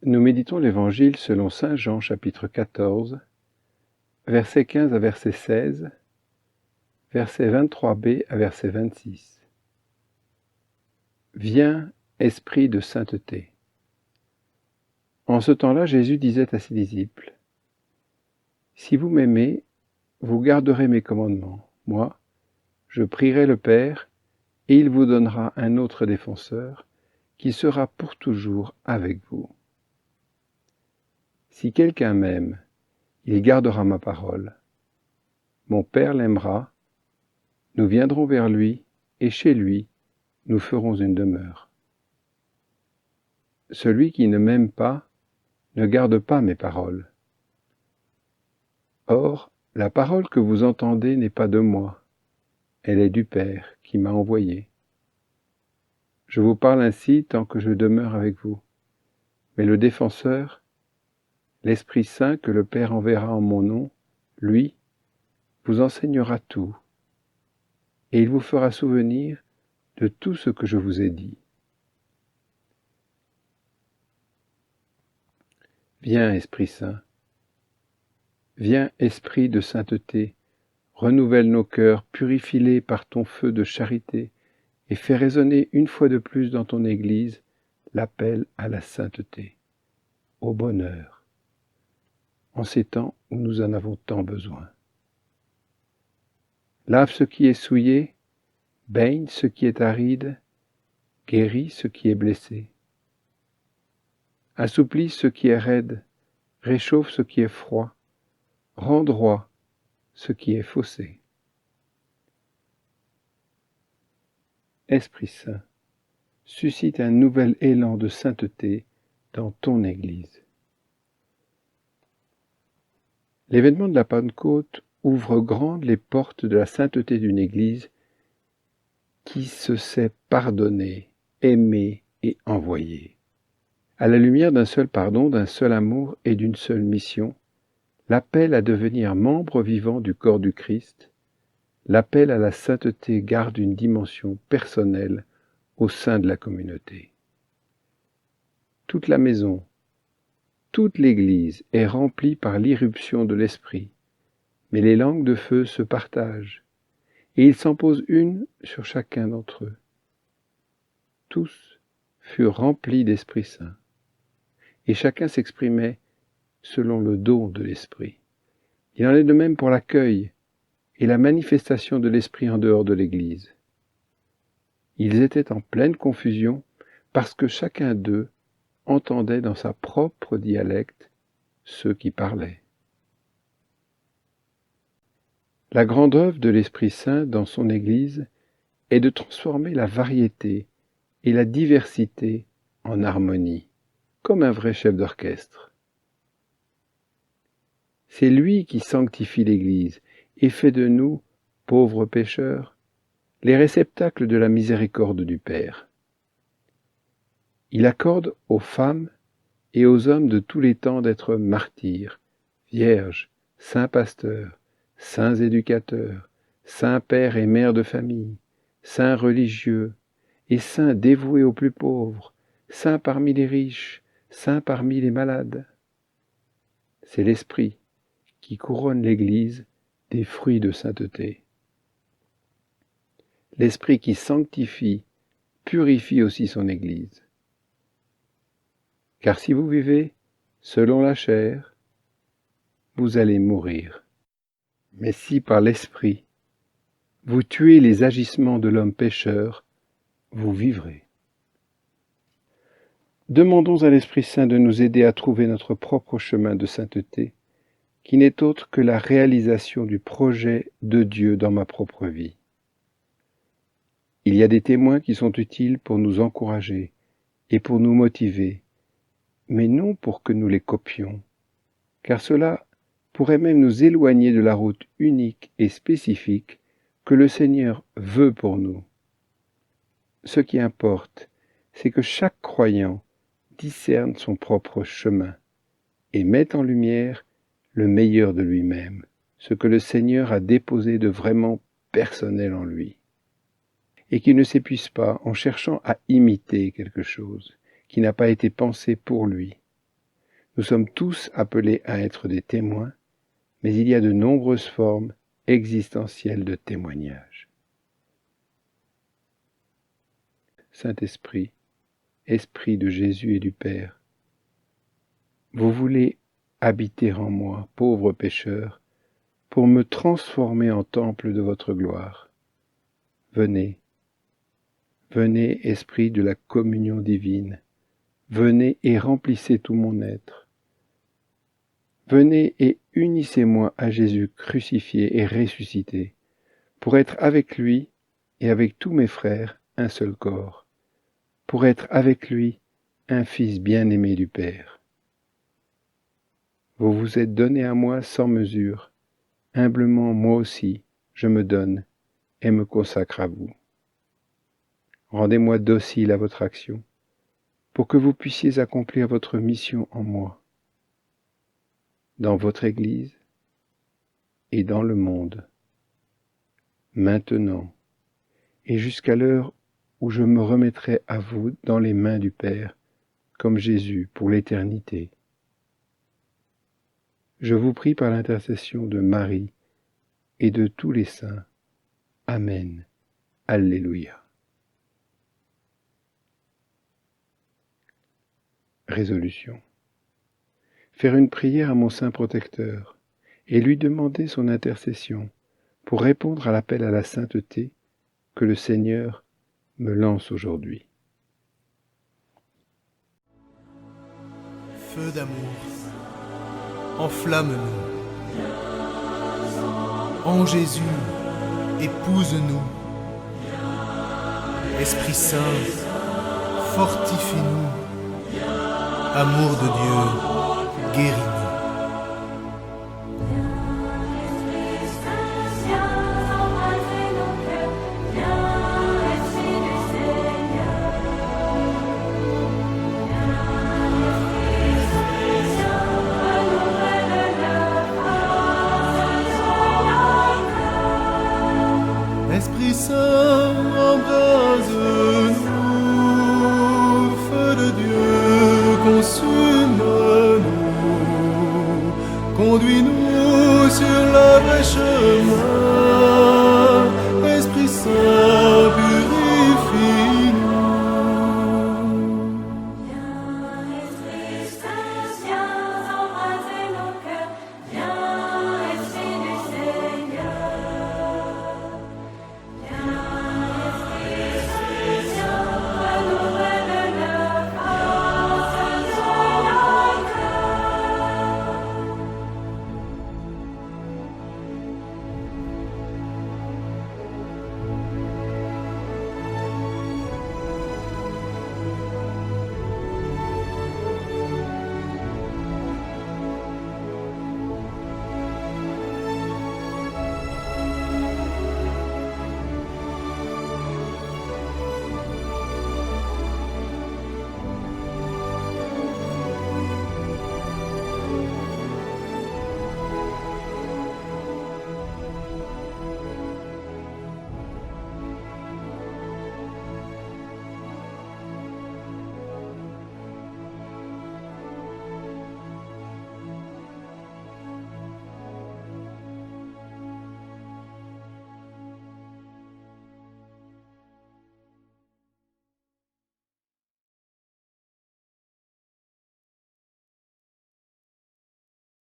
Nous méditons l'Évangile selon saint Jean chapitre 14, versets 15 à verset 16, verset 23b à verset 26. Viens, esprit de sainteté. En ce temps-là, Jésus disait à ses disciples, si vous m'aimez, vous garderez mes commandements. Moi, je prierai le Père, et il vous donnera un autre défenseur, qui sera pour toujours avec vous. Si quelqu'un m'aime, il gardera ma parole. Mon Père l'aimera, nous viendrons vers lui, et chez lui, nous ferons une demeure. Celui qui ne m'aime pas ne garde pas mes paroles. Or, la parole que vous entendez n'est pas de moi, elle est du Père qui m'a envoyé. Je vous parle ainsi tant que je demeure avec vous. Mais le défenseur, l'Esprit Saint que le Père enverra en mon nom, lui, vous enseignera tout, et il vous fera souvenir de tout ce que je vous ai dit. Viens, Esprit Saint. Viens, Esprit de sainteté, renouvelle nos cœurs, purifie-les par ton feu de charité, et fais résonner une fois de plus dans ton Église l'appel à la sainteté, au bonheur, en ces temps où nous en avons tant besoin. Lave ce qui est souillé, baigne ce qui est aride, guéris ce qui est blessé. Assouplis ce qui est raide, réchauffe ce qui est froid, rends droit ce qui est faussé. Esprit Saint, suscite un nouvel élan de sainteté dans ton Église. L'événement de la Pentecôte ouvre grandes les portes de la sainteté d'une Église qui se sait pardonner, aimer et envoyer. À la lumière d'un seul pardon, d'un seul amour et d'une seule mission, l'appel à devenir membre vivant du corps du Christ, l'appel à la sainteté garde une dimension personnelle au sein de la communauté. Toute la maison, toute l'Église est remplie par l'irruption de l'Esprit, mais les langues de feu se partagent, et il s'en pose une sur chacun d'entre eux. Tous furent remplis d'Esprit Saint, et chacun s'exprimait selon le don de l'Esprit. Il en est de même pour l'accueil et la manifestation de l'Esprit en dehors de l'Église. Ils étaient en pleine confusion parce que chacun d'eux entendait dans sa propre dialecte ceux qui parlaient. La grande œuvre de l'Esprit Saint dans son Église est de transformer la variété et la diversité en harmonie, comme un vrai chef d'orchestre. C'est lui qui sanctifie l'Église et fait de nous, pauvres pécheurs, les réceptacles de la miséricorde du Père. Il accorde aux femmes et aux hommes de tous les temps d'être martyrs, vierges, saints pasteurs, saints éducateurs, saints pères et mères de famille, saints religieux et saints dévoués aux plus pauvres, saints parmi les riches, saints parmi les malades. C'est l'Esprit qui couronne l'Église des fruits de sainteté. L'Esprit qui sanctifie, purifie aussi son Église. Car si vous vivez selon la chair, vous allez mourir. Mais si par l'Esprit, vous tuez les agissements de l'homme pécheur, vous vivrez. Demandons à l'Esprit Saint de nous aider à trouver notre propre chemin de sainteté, qui n'est autre que la réalisation du projet de Dieu dans ma propre vie. Il y a des témoins qui sont utiles pour nous encourager et pour nous motiver, mais non pour que nous les copions, car cela pourrait même nous éloigner de la route unique et spécifique que le Seigneur veut pour nous. Ce qui importe, c'est que chaque croyant discerne son propre chemin et mette en lumière le meilleur de lui-même, ce que le Seigneur a déposé de vraiment personnel en lui, et qu'il ne s'épuise pas en cherchant à imiter quelque chose qui n'a pas été pensé pour lui, Nous sommes tous appelés à être des témoins, mais il y a de nombreuses formes existentielles de témoignage. Saint-Esprit, Esprit de Jésus et du Père, vous voulez habiter en moi, pauvre pécheur, pour me transformer en temple de votre gloire. Venez, venez, Esprit de la communion divine, venez et remplissez tout mon être. Venez et unissez-moi à Jésus crucifié et ressuscité, pour être avec lui et avec tous mes frères un seul corps, pour être avec lui un Fils bien-aimé du Père. Vous vous êtes donné à moi sans mesure, humblement moi aussi je me donne et me consacre à vous. Rendez-moi docile à votre action, pour que vous puissiez accomplir votre mission en moi, dans votre Église et dans le monde, maintenant et jusqu'à l'heure où je me remettrai à vous dans les mains du Père, comme Jésus pour l'éternité. Je vous prie par l'intercession de Marie et de tous les saints. Amen. Alléluia. Résolution. Faire une prière à mon Saint Protecteur et lui demander son intercession pour répondre à l'appel à la sainteté que le Seigneur me lance aujourd'hui. Feu d'amour, enflamme-nous. En Jésus, épouse-nous. Esprit Saint, fortifie-nous. Amour de Dieu, guéris-nous. Esprit Saint, embrase-nous, feu de Dieu, consume-nous, conduis-nous sur le vrai chemin. Esprit Saint,